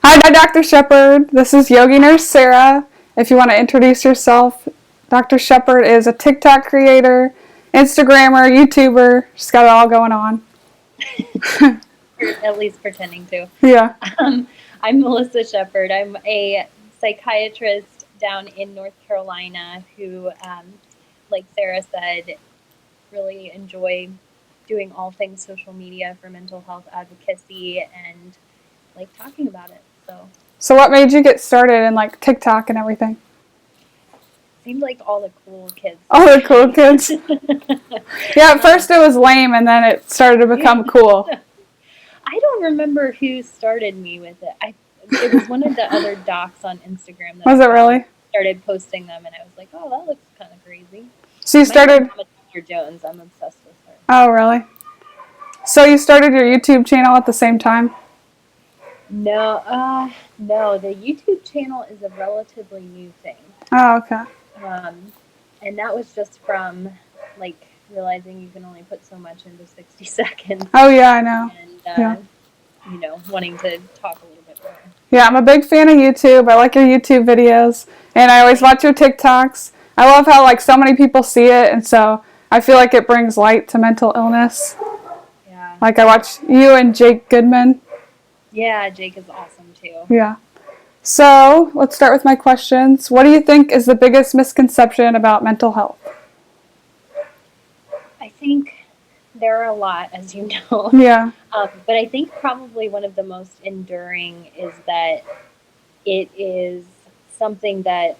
Hi, Dr. Shepard. This is Yogi Nurse Sarah. If you want to introduce yourself, Dr. Shepard is a TikTok creator, Instagrammer, YouTuber. She's got it all going on. At least pretending to. Yeah. I'm Melissa Shepard. I'm a psychiatrist down in North Carolina who, like Sarah said, really enjoy doing all things social media for mental health advocacy and like talking about it. So what made you get started in like TikTok and everything? Seemed like all the cool kids. All the cool kids. Yeah, at first it was lame and then it started to become cool. I don't remember who started me with it. It was one of the other docs on Instagram. Was it really? Started posting them, and I was like, "Oh, that looks kind of crazy." So you started. Dr. Jones. I'm obsessed with her. Oh, really? So you started your YouTube channel at the same time? No, the YouTube channel is a relatively new thing. Oh, okay. And that was just from like realizing you can only put so much into 60 seconds. Oh yeah, I know. And wanting to talk a little bit more. Yeah, I'm a big fan of YouTube. I like your YouTube videos, and I always watch your TikToks. I love how like so many people see it, and so I feel like it brings light to mental illness. Yeah. Like I watch you and Jake Goodman. Yeah, Jake is awesome too. Yeah. So let's start with my questions. What do you think is the biggest misconception about mental health? I think there are a lot, as you know. Yeah. But I think probably one of the most enduring is that it is something that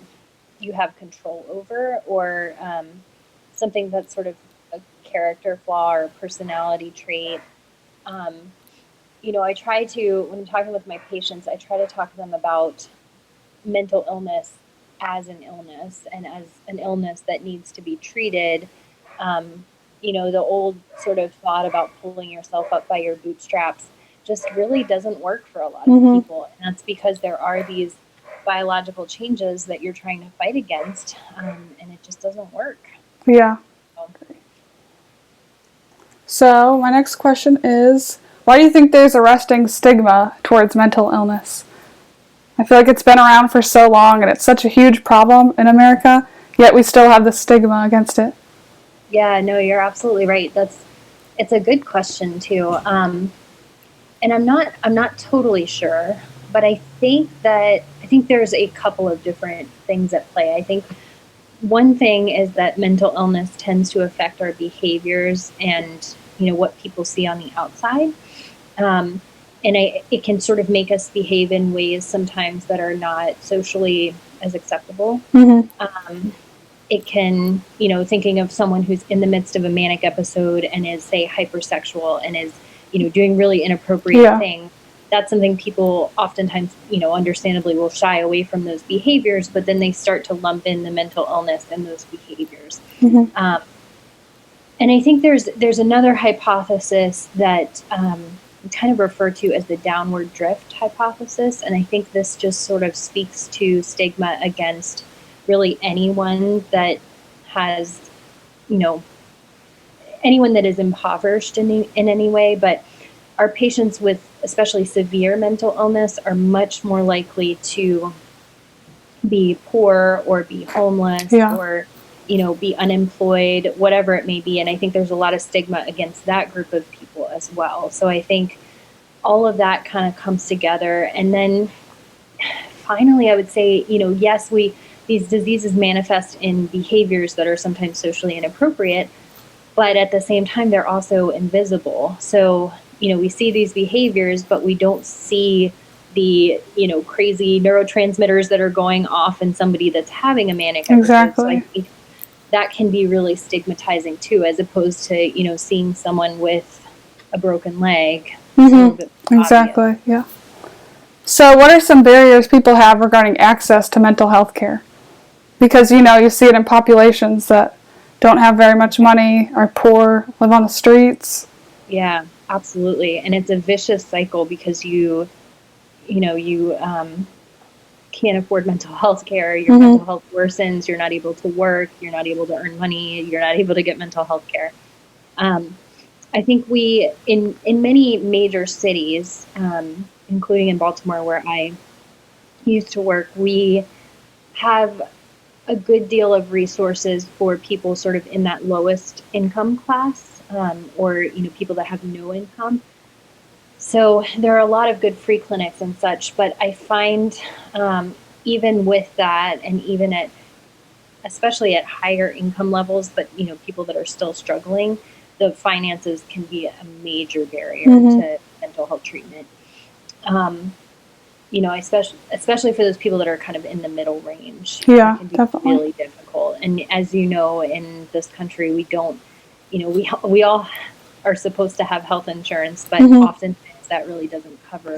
you have control over, or something that's sort of a character flaw or personality trait. I try to, when I'm talking with my patients, I try to talk to them about mental illness as an illness and as an illness that needs to be treated. The old sort of thought about pulling yourself up by your bootstraps just really doesn't work for a lot of people. And that's because there are these biological changes that you're trying to fight against, and it just doesn't work. Yeah. So my next question is, why do you think there's a resting stigma towards mental illness? I feel like it's been around for so long and it's such a huge problem in America, yet we still have the stigma against it. Yeah, no, you're absolutely right. It's a good question too. And I'm not totally sure, but I think there's a couple of different things at play. I think one thing is that mental illness tends to affect our behaviors and, what people see on the outside. And it can sort of make us behave in ways sometimes that are not socially as acceptable. It can, thinking of someone who's in the midst of a manic episode and is, say, hypersexual and is, doing really inappropriate things. That's something people oftentimes, understandably will shy away from those behaviors, but then they start to lump in the mental illness in those behaviors. And I think there's another hypothesis that we kind of refer to as the downward drift hypothesis. And I think this just sort of speaks to stigma against really anyone that has, anyone that is impoverished in any way. But our patients with especially severe mental illness are much more likely to be poor or be homeless or, be unemployed, whatever it may be. And I think there's a lot of stigma against that group of people as well. So I think all of that kind of comes together. And then finally, I would say, yes, these diseases manifest in behaviors that are sometimes socially inappropriate, but at the same time, they're also invisible. So, we see these behaviors, but we don't see the, crazy neurotransmitters that are going off in somebody that's having a manic episode. Exactly. So I think that can be really stigmatizing too, as opposed to, seeing someone with a broken leg. Exactly, yeah. So what are some barriers people have regarding access to mental health care? Because, you see it in populations that don't have very much money, are poor, live on the streets. Yeah, absolutely. And it's a vicious cycle because you can't afford mental health care. Your mental health worsens. You're not able to work. You're not able to earn money. You're not able to get mental health care. I think we, in many major cities, including in Baltimore where I used to work, we have a good deal of resources for people sort of in that lowest income class, or people that have no income. So there are a lot of good free clinics and such, but I find even with that, and even at especially at higher income levels, but people that are still struggling, the finances can be a major barrier to mental health treatment. Especially for those people that are kind of in the middle range. Yeah, it can be definitely. really difficult. And as you know, in this country, we don't, we all are supposed to have health insurance, but oftentimes that really doesn't cover,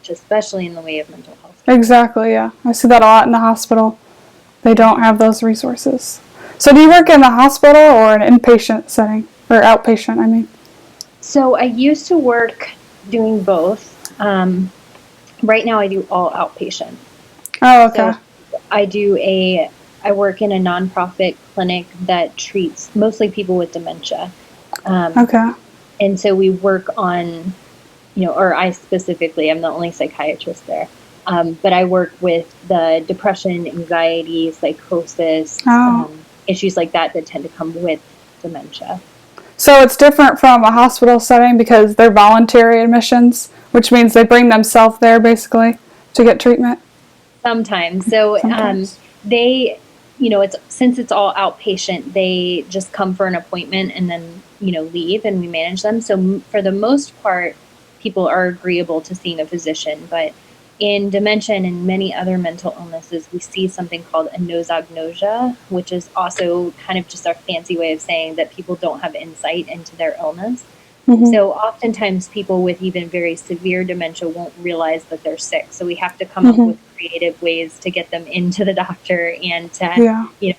especially in the way of mental health care. Exactly, yeah. I see that a lot in the hospital. They don't have those resources. So do you work in the hospital or an inpatient setting? Or outpatient, I mean? So I used to work doing both. Right now I do all outpatient. Oh, okay. So I work in a nonprofit clinic that treats mostly people with dementia. Okay. And so we work on, or I specifically, I'm the only psychiatrist there. But I work with the depression, anxiety, psychosis, issues like that tend to come with dementia. So it's different from a hospital setting because they're voluntary admissions, which means they bring themselves there basically to get treatment? Sometimes. So they, since it's all outpatient, they just come for an appointment and then, leave, and we manage them. So for the most part, people are agreeable to seeing a physician, but in dementia and in many other mental illnesses, we see something called anosognosia, which is also kind of just our fancy way of saying that people don't have insight into their illness. So oftentimes people with even very severe dementia won't realize that they're sick. So we have to come up with creative ways to get them into the doctor and to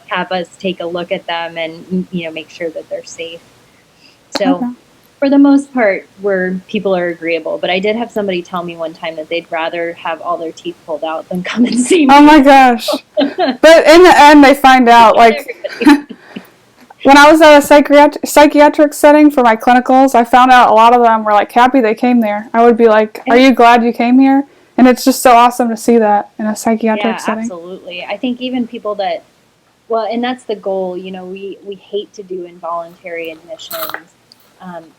have us take a look at them and make sure that they're safe. So for the most part, where people are agreeable. But I did have somebody tell me one time that they'd rather have all their teeth pulled out than come and see me. Oh my gosh. But in the end, they find out, when I was at a psychiatric setting for my clinicals, I found out a lot of them were happy they came there. I would be like, are you glad you came here? And it's just so awesome to see that in a psychiatric setting. Absolutely. I think even people that, and that's the goal, we hate to do involuntary admissions.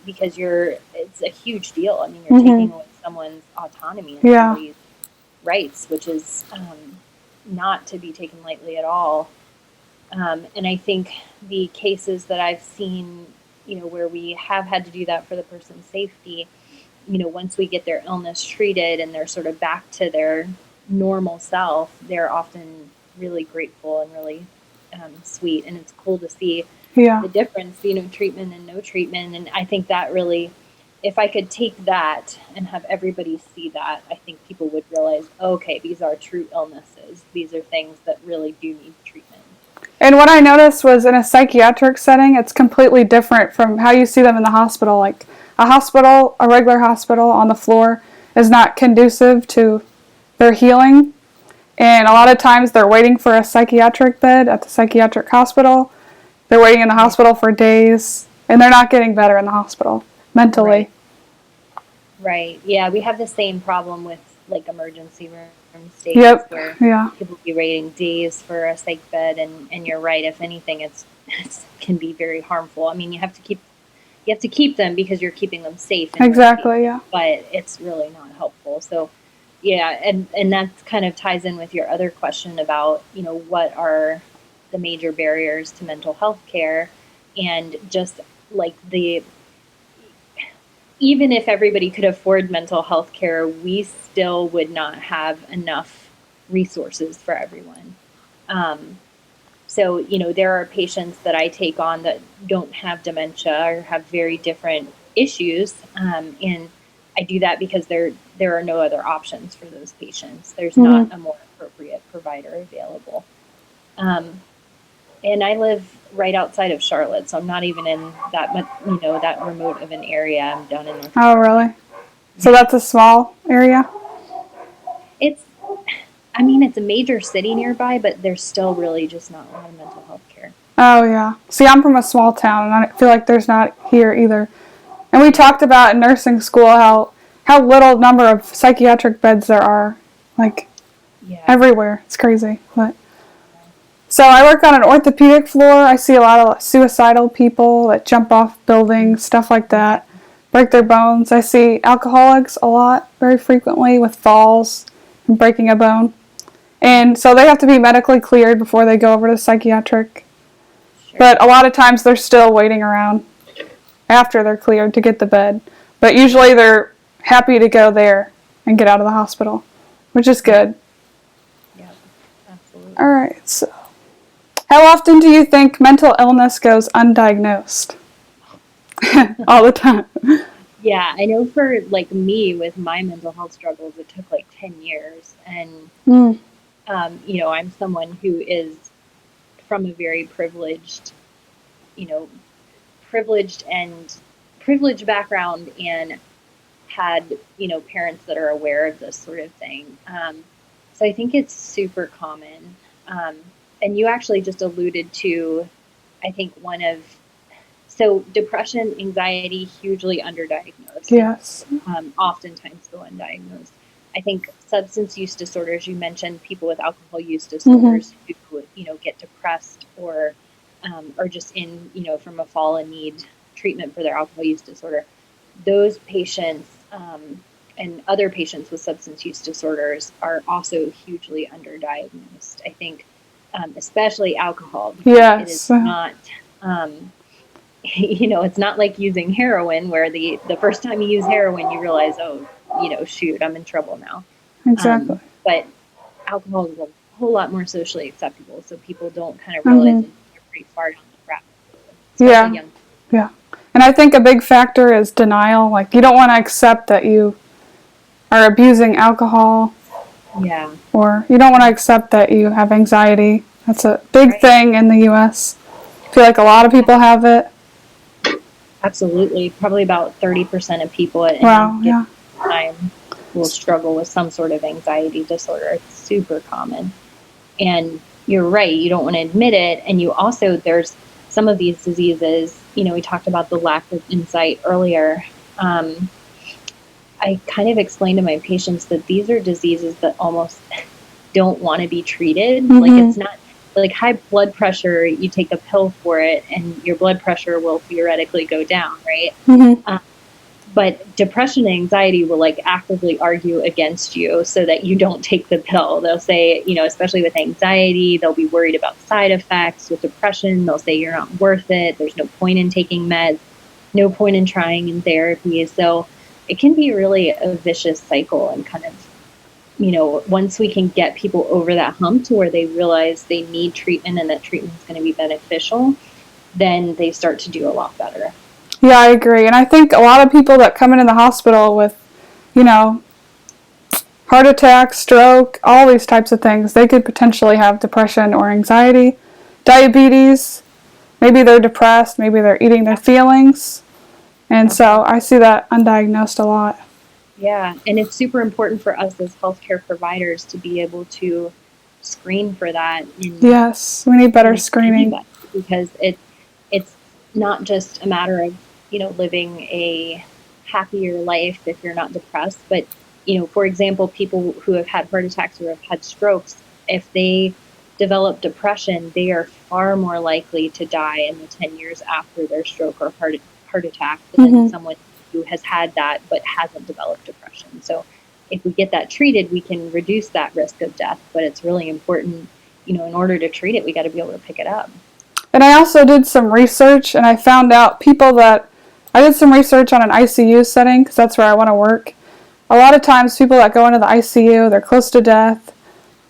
Because it's a huge deal. I mean, you're taking away someone's autonomy and somebody's rights, which is not to be taken lightly at all. And I think the cases that I've seen, where we have had to do that for the person's safety, once we get their illness treated and they're sort of back to their normal self, they're often really grateful and really sweet. And it's cool to see the difference, treatment and no treatment. And I think that really, if I could take that and have everybody see that, I think people would realize, okay, these are true illnesses. These are things that really do need treatment. And what I noticed was in a psychiatric setting, it's completely different from how you see them in the hospital. Like a regular hospital on the floor is not conducive to their healing. And a lot of times they're waiting for a psychiatric bed at the psychiatric hospital. They're waiting in the hospital for days, and they're not getting better in the hospital mentally. Right. Yeah, we have the same problem with emergency room stays where people be waiting days for a psych bed, and you're right. If anything, it can be very harmful. I mean, you have to keep them because you're keeping them safe. Exactly. Yeah. But it's really not helpful. So, yeah, and that kind of ties in with your other question about what are the major barriers to mental health care, and just even if everybody could afford mental health care, we still would not have enough resources for everyone. So, there are patients that I take on that don't have dementia or have very different issues. And I do that because there are no other options for those patients. There's not a more appropriate provider available. And I live right outside of Charlotte, so I'm not even in that remote of an area. I'm down in North Carolina. Oh, really? So that's a small area? It's a major city nearby, but there's still really just not a lot of mental health care. Oh, yeah. See, I'm from a small town, and I feel like there's not here either. And we talked about in nursing school how little number of psychiatric beds there are, like Yeah. everywhere. It's crazy. But so I work on an orthopedic floor. I see a lot of suicidal people that jump off buildings, stuff like that, break their bones. I see alcoholics a lot, very frequently, with falls and breaking a bone. And so they have to be medically cleared before they go over to psychiatric. Sure. But a lot of times they're still waiting around after they're cleared to get the bed. But usually they're happy to go there and get out of the hospital, which is good. Yeah, absolutely. All right, so how often do you think mental illness goes undiagnosed? All the time. Yeah, I know for like me with my mental health struggles, it took like 10 years. And, Mm. you know, I'm someone who is from a very privileged, you know, privileged background and had, you know, parents that are aware of this sort of thing. So I think it's super common. And you actually just alluded to, I think, so depression, anxiety, hugely underdiagnosed. Yes. Oftentimes go undiagnosed. I think substance use disorders, you mentioned people with alcohol use disorders who, you know, get depressed or just in, you know, from a fall and need treatment for their alcohol use disorder. Those patients and other patients with substance use disorders are also hugely underdiagnosed. I think, especially alcohol. Yes. It is not, you know, it's not like using heroin where the first time you use heroin, you realize, oh, you know, shoot, I'm in trouble now. Exactly. But alcohol is a whole lot more socially acceptable, so people don't kind of realize that they're pretty far down the rabbit hole. Especially young people. Yeah. And I think a big factor is denial. Like, you don't want to accept that you are abusing alcohol. Yeah. Or you don't want to accept that you have anxiety. That's a big thing in the U.S. I feel like a lot of people have it. Absolutely. Probably about 30% of people at Wow, any given time will struggle with some sort of anxiety disorder. It's super common. And you're right, you don't want to admit it. And you also, there's some of these diseases, you know, we talked about the lack of insight earlier. I kind of explained to my patients that these are diseases that almost don't want to be treated. Like, it's not like high blood pressure, you take a pill for it and your blood pressure will theoretically go down, right? But depression and anxiety will like actively argue against you so that you don't take the pill. They'll say, you know, especially with anxiety, they'll be worried about side effects. With depression, they'll say you're not worth it. There's no point in taking meds, no point in trying in therapy. So it can be really a vicious cycle, and kind of, you know, once we can get people over that hump to where they realize they need treatment and that treatment is going to be beneficial, then they start to do a lot better. Yeah, I agree. And I think a lot of people that come into the hospital with, you know, heart attack, stroke, all these types of things, they could potentially have depression or anxiety, diabetes. Maybe they're depressed. Maybe they're eating their feelings. And so I see that undiagnosed a lot. Yeah, and it's super important for us as healthcare providers to be able to screen for that. Yes, we need better screening. Because it's not just a matter of, you know, living a happier life if you're not depressed, but, you know, for example, people who have had heart attacks or have had strokes, if they develop depression, they are far more likely to die in the 10 years after their stroke or heart attack than someone who has had that but hasn't developed depression. So if we get that treated, we can reduce that risk of death, but it's really important, you know, in order to treat it, we got to be able to pick it up. And I also did some research, and I found out I did some research on an ICU setting, because that's where I want to work. A lot of times people that go into the ICU, they're close to death,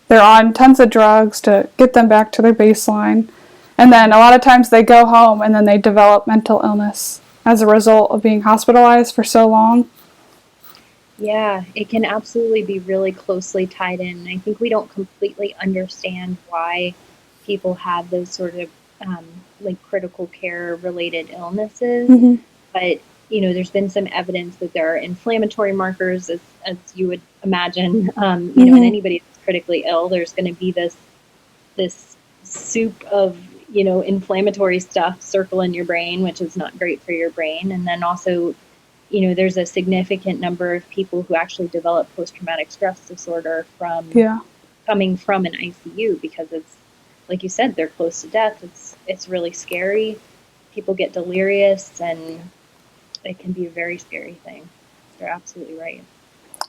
they're on tons of drugs to get them back to their baseline, and then a lot of times they go home and then they develop mental illness as a result of being hospitalized for so long. Yeah, it can absolutely be really closely tied in. I think we don't completely understand why people have those sort of like critical care related illnesses, but you know, there's been some evidence that there are inflammatory markers, as you would imagine. You know, in anybody that's critically ill, there's going to be this soup of, you know, inflammatory stuff circle in your brain, which is not great for your brain. And then also there's a significant number of people who actually develop post-traumatic stress disorder from Yeah. coming from an ICU, because it's, like you said, they're close to death. It's really scary. People get delirious, and it can be a very scary thing. You're absolutely right.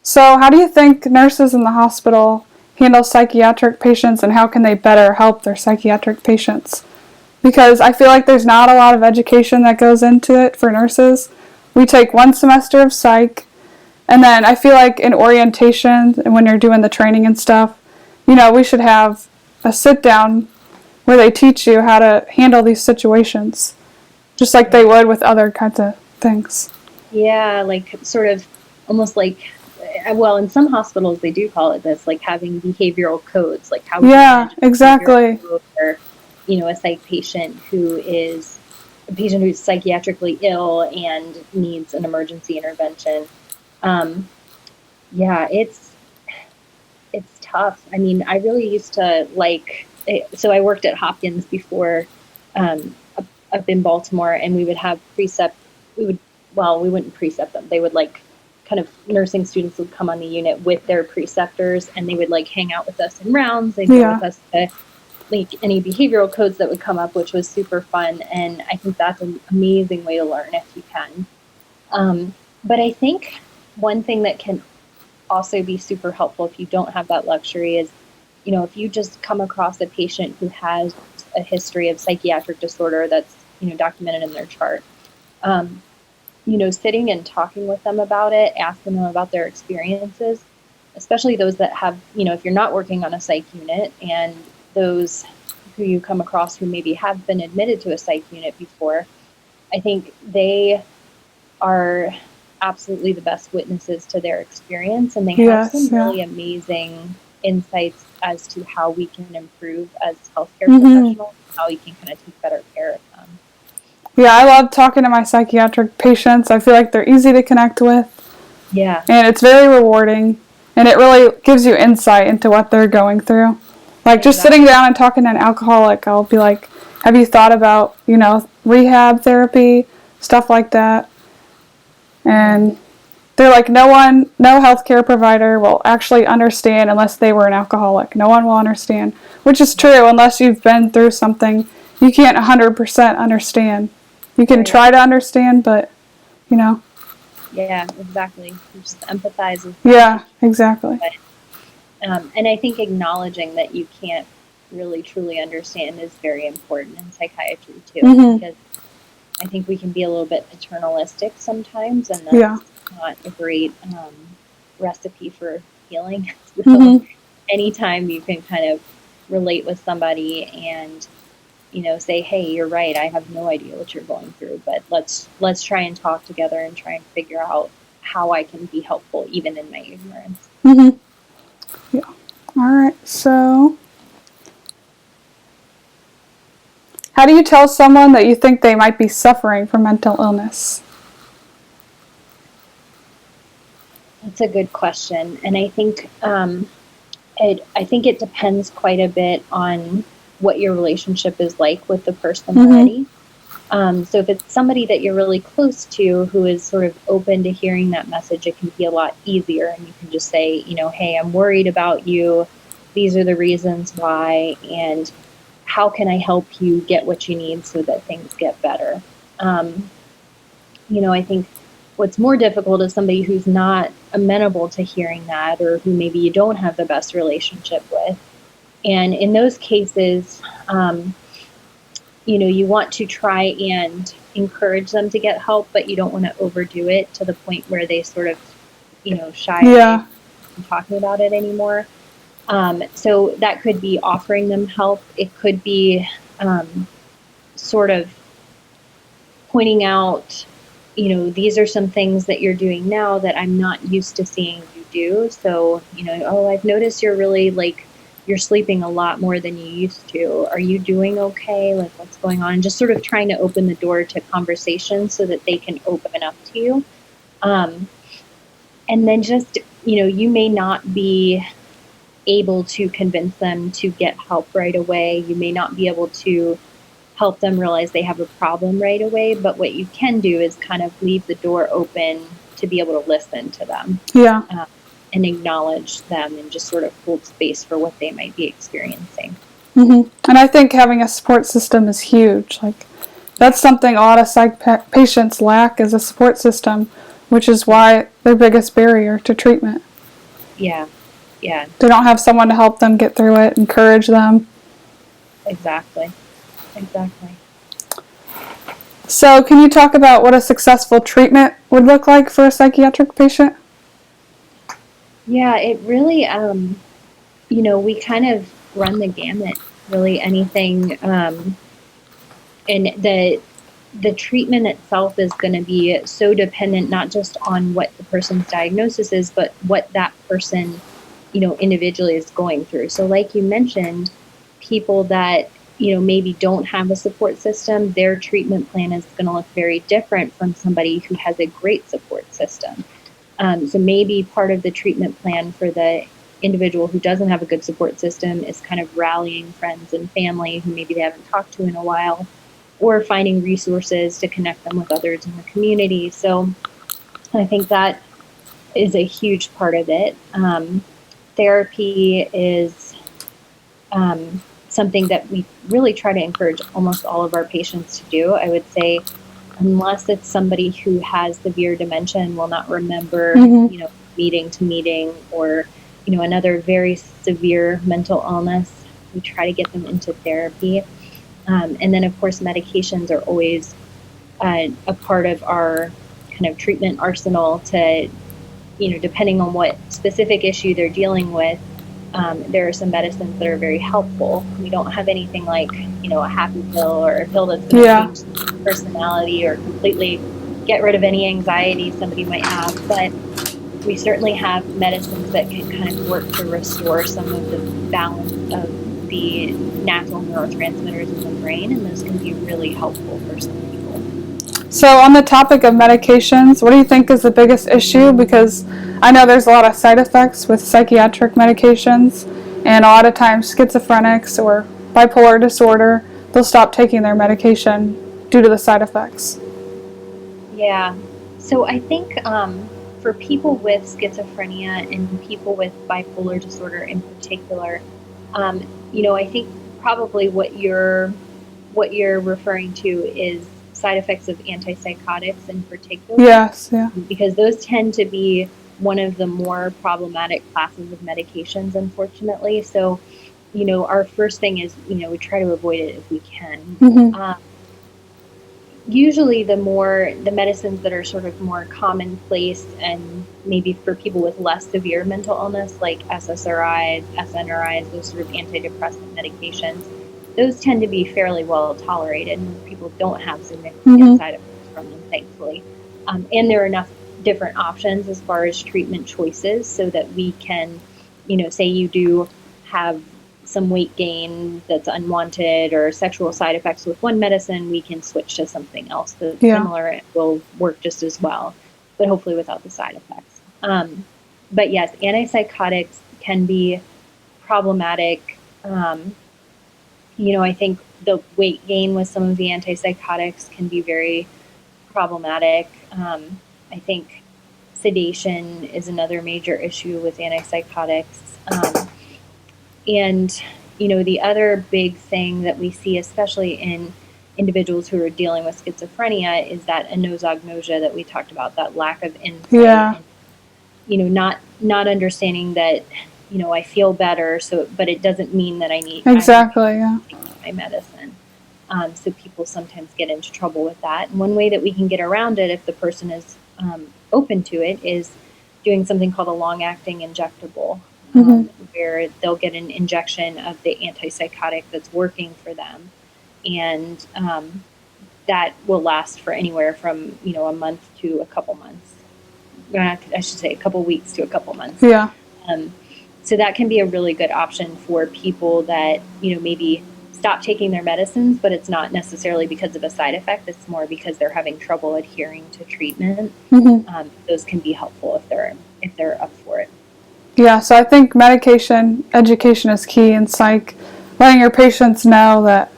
So how do you think nurses in the hospital handle psychiatric patients, and how can they better help their psychiatric patients? Because I feel like there's not a lot of education that goes into it for nurses. We take 1 semester of psych, and then I feel like in orientation and when you're doing the training and stuff, we should have a sit down where they teach you how to handle these situations, just like they would with other kinds of things. Yeah, like sort of almost like, well, in some hospitals they do call it this, like having behavioral codes, like how Yeah, exactly. or, a psych patient who is a patient who's psychiatrically ill and needs an emergency intervention. Yeah, it's tough. I mean, I really used to so I worked at Hopkins before, up in Baltimore, and we would have we wouldn't precept them. They would kind of nursing students would come on the unit with their preceptors, and they would hang out with us in rounds. They'd go with us to any behavioral codes that would come up, which was super fun. And I think that's an amazing way to learn if you can. But I think one thing that can also be super helpful if you don't have that luxury is, if you just come across a patient who has a history of psychiatric disorder that's, documented in their chart, sitting and talking with them about it, asking them about their experiences, especially those that have, if you're not working on a psych unit, and those who you come across who maybe have been admitted to a psych unit before, I think they are absolutely the best witnesses to their experience, and they have some really amazing insights as to how we can improve as healthcare professionals, how we can kind of take better care of them. Yeah, I love talking to my psychiatric patients. I feel like they're easy to connect with. Yeah. And it's very rewarding, and it really gives you insight into what they're going through. Like, just sitting down and talking to an alcoholic, I'll be like, have you thought about, rehab therapy, stuff like that? And they're like, no healthcare provider will actually understand unless they were an alcoholic. No one will understand, which is true. Unless you've been through something, you can't 100% understand. You can try to understand, but, Yeah, exactly. You just empathize. Yeah, exactly. But, and I think acknowledging that you can't really truly understand is very important in psychiatry too, because I think we can be a little bit paternalistic sometimes, and that's not a great recipe for healing. So anytime you can kind of relate with somebody and, say, hey, you're right, I have no idea what you're going through, but let's try and talk together and try and figure out how I can be helpful even in my ignorance. Yeah. All right. So, how do you tell someone that you think they might be suffering from mental illness? That's a good question, and I think it depends quite a bit on what your relationship is like with the person already. So if it's somebody that you're really close to who is sort of open to hearing that message, it can be a lot easier, and you can just say, hey, I'm worried about you. These are the reasons why, and how can I help you get what you need so that things get better? I think what's more difficult is somebody who's not amenable to hearing that, or who maybe you don't have the best relationship with. And in those cases, you want to try and encourage them to get help, but you don't want to overdo it to the point where they sort of, shy away from talking about it anymore. So that could be offering them help. It could be sort of pointing out, these are some things that you're doing now that I'm not used to seeing you do. So, I've noticed you're really you're sleeping a lot more than you used to. Are you doing okay? What's going on? And just sort of trying to open the door to conversation so that they can open up to you. And then just, you may not be able to convince them to get help right away. You may not be able to help them realize they have a problem right away. But what you can do is kind of leave the door open to be able to listen to them. Yeah. And acknowledge them and just sort of hold space for what they might be experiencing. And I think having a support system is huge. Like, that's something a lot of psych patients lack, is a support system, which is why their biggest barrier to treatment. Yeah. They don't have someone to help them get through it, encourage them. Exactly. So can you talk about what a successful treatment would look like for a psychiatric patient? Yeah, it really, we kind of run the gamut, really, anything. And the treatment itself is going to be so dependent not just on what the person's diagnosis is, but what that person, individually is going through. So like you mentioned, people that, maybe don't have a support system, their treatment plan is going to look very different from somebody who has a great support system. So maybe part of the treatment plan for the individual who doesn't have a good support system is kind of rallying friends and family who maybe they haven't talked to in a while, or finding resources to connect them with others in the community. So I think that is a huge part of it. Therapy is something that we really try to encourage almost all of our patients to do. I would say, unless it's somebody who has severe dementia and will not remember, meeting to meeting, or, another very severe mental illness, we try to get them into therapy. And then, of course, medications are always a part of our kind of treatment arsenal to, depending on what specific issue they're dealing with. There are some medicines that are very helpful. We don't have anything like, a happy pill or a pill that's going to change personality or completely get rid of any anxiety somebody might have. But we certainly have medicines that can kind of work to restore some of the balance of the natural neurotransmitters in the brain, and those can be really helpful for some people. So on the topic of medications, what do you think is the biggest issue? Because I know there's a lot of side effects with psychiatric medications, and a lot of times schizophrenics or bipolar disorder, they'll stop taking their medication due to the side effects. Yeah. So I think for people with schizophrenia and people with bipolar disorder in particular, I think probably what you're referring to is side effects of antipsychotics in particular. Yes, yeah. Because those tend to be one of the more problematic classes of medications, unfortunately. So, our first thing is, we try to avoid it if we can. Usually the medicines that are sort of more commonplace and maybe for people with less severe mental illness, like SSRIs, SNRIs, those sort of antidepressant medications, those tend to be fairly well tolerated, and people don't have significant side effects from them, thankfully. And there are enough different options as far as treatment choices so that we can, say you do have some weight gain that's unwanted or sexual side effects with one medicine, we can switch to something else that's similar and will work just as well, but hopefully without the side effects. But yes, antipsychotics can be problematic. I think the weight gain with some of the antipsychotics can be very problematic. I think sedation is another major issue with antipsychotics. And, the other big thing that we see, especially in individuals who are dealing with schizophrenia, is that anosognosia that we talked about, that lack of insight. Yeah. And, not understanding that, I feel better, but it doesn't mean that I need my medicine. So people sometimes get into trouble with that. And one way that we can get around it, if the person is open to it, is doing something called a long-acting injectable, where they'll get an injection of the antipsychotic that's working for them. And that will last for anywhere from, a month to a couple months. I should say a couple weeks to a couple months. Yeah. So that can be a really good option for people that, maybe stop taking their medicines, but it's not necessarily because of a side effect. It's more because they're having trouble adhering to treatment. Those can be helpful if they're up for it. Yeah, so I think medication education is key in psych, letting your patients know that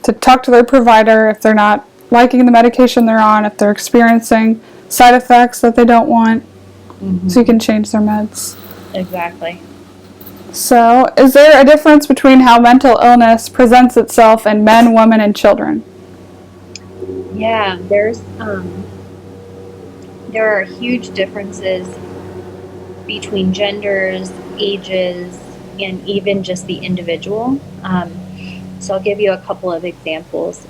to talk to their provider if they're not liking the medication they're on, if they're experiencing side effects that they don't want, so you can change their meds. Exactly. So, is there a difference between how mental illness presents itself in men, women, and children? Yeah, there are huge differences between genders, ages, and even just the individual. So I'll give you a couple of examples.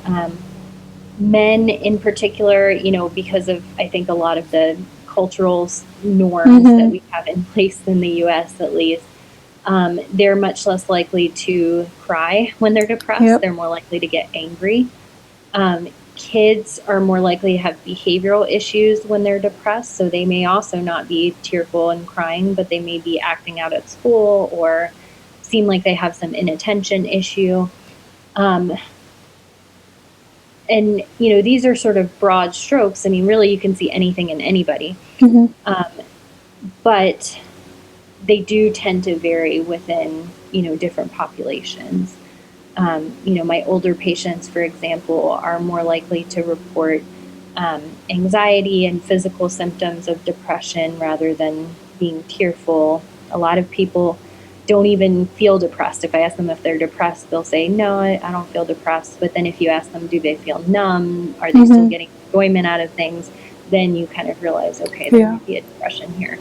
Men in particular, because of, I think, a lot of the cultural norms that we have in place in the U.S. at least, they're much less likely to cry when they're depressed. Yep. They're more likely to get angry. Kids are more likely to have behavioral issues when they're depressed, so they may also not be tearful and crying, but they may be acting out at school or seem like they have some inattention issue. And, these are sort of broad strokes. I mean, really, you can see anything in anybody. But they do tend to vary within, different populations. My older patients, for example, are more likely to report anxiety and physical symptoms of depression rather than being tearful. A lot of people don't even feel depressed. If I ask them if they're depressed, they'll say, no, I don't feel depressed. But then if you ask them, do they feel numb? Are they still getting enjoyment out of things? Then you kind of realize, okay, there might be a depression here.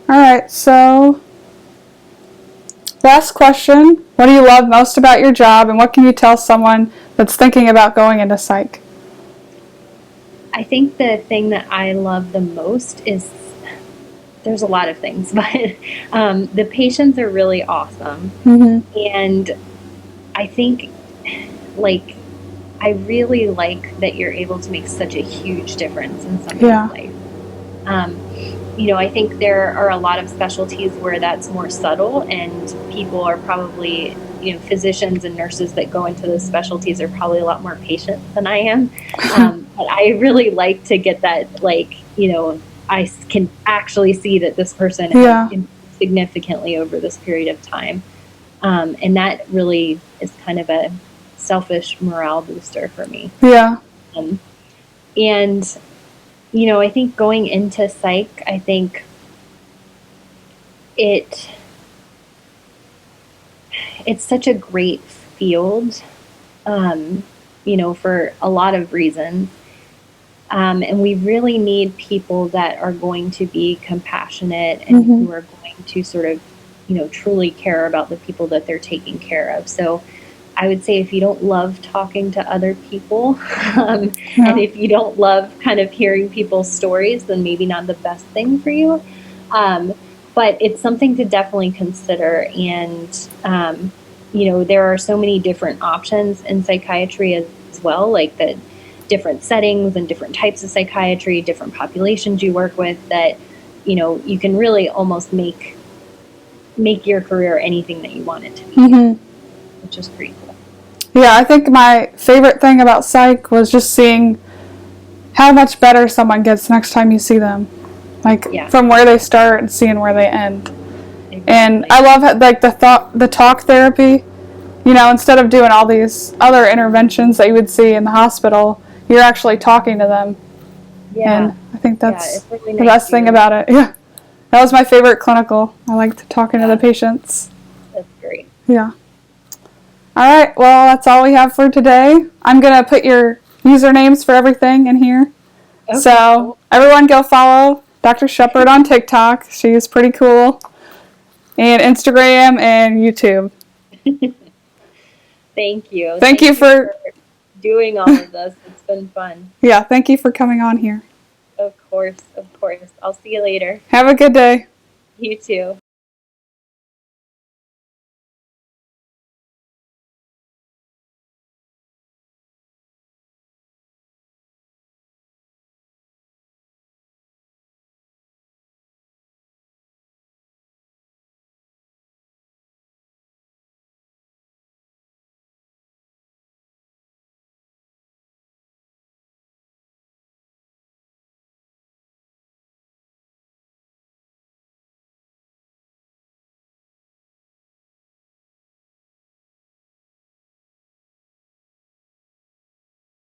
All right, so last question. What do you love most about your job, and what can you tell someone that's thinking about going into psych? I think the thing that I love the most is, there's a lot of things, but the patients are really awesome. And I think, I really like that you're able to make such a huge difference in somebody's life. I think there are a lot of specialties where that's more subtle, and people are probably, physicians and nurses that go into those specialties are probably a lot more patient than I am. But I really like to get that, I can actually see that this person has improved significantly over this period of time. And that really is kind of a selfish morale booster for me. And I think going into psych, I think it's such a great field, for a lot of reasons. And we really need people that are going to be compassionate and who are going to sort of, truly care about the people that they're taking care of. So I would say if you don't love talking to other people, and if you don't love kind of hearing people's stories, then maybe not the best thing for you. But it's something to definitely consider. And, there are so many different options in psychiatry as well, like the different settings and different types of psychiatry, different populations you work with, that, you can really almost make your career anything that you want it to be, which is pretty cool. Yeah, I think my favorite thing about psych was just seeing how much better someone gets next time you see them. From where they start and seeing where they end. Exactly. And I love the talk therapy. Instead of doing all these other interventions that you would see in the hospital, you're actually talking to them. And I think that's really the best thing about it. Yeah. That was my favorite clinical. I liked talking to the patients. That's great. Yeah. All right. Well, that's all we have for today. I'm going to put your usernames for everything in here. Okay, so everyone go follow Dr. Shepard on TikTok. She's pretty cool. And Instagram and YouTube. Thank you. Thank you for doing all of this. It's been fun. Yeah, thank you for coming on here. Of course. I'll see you later. Have a good day. You too.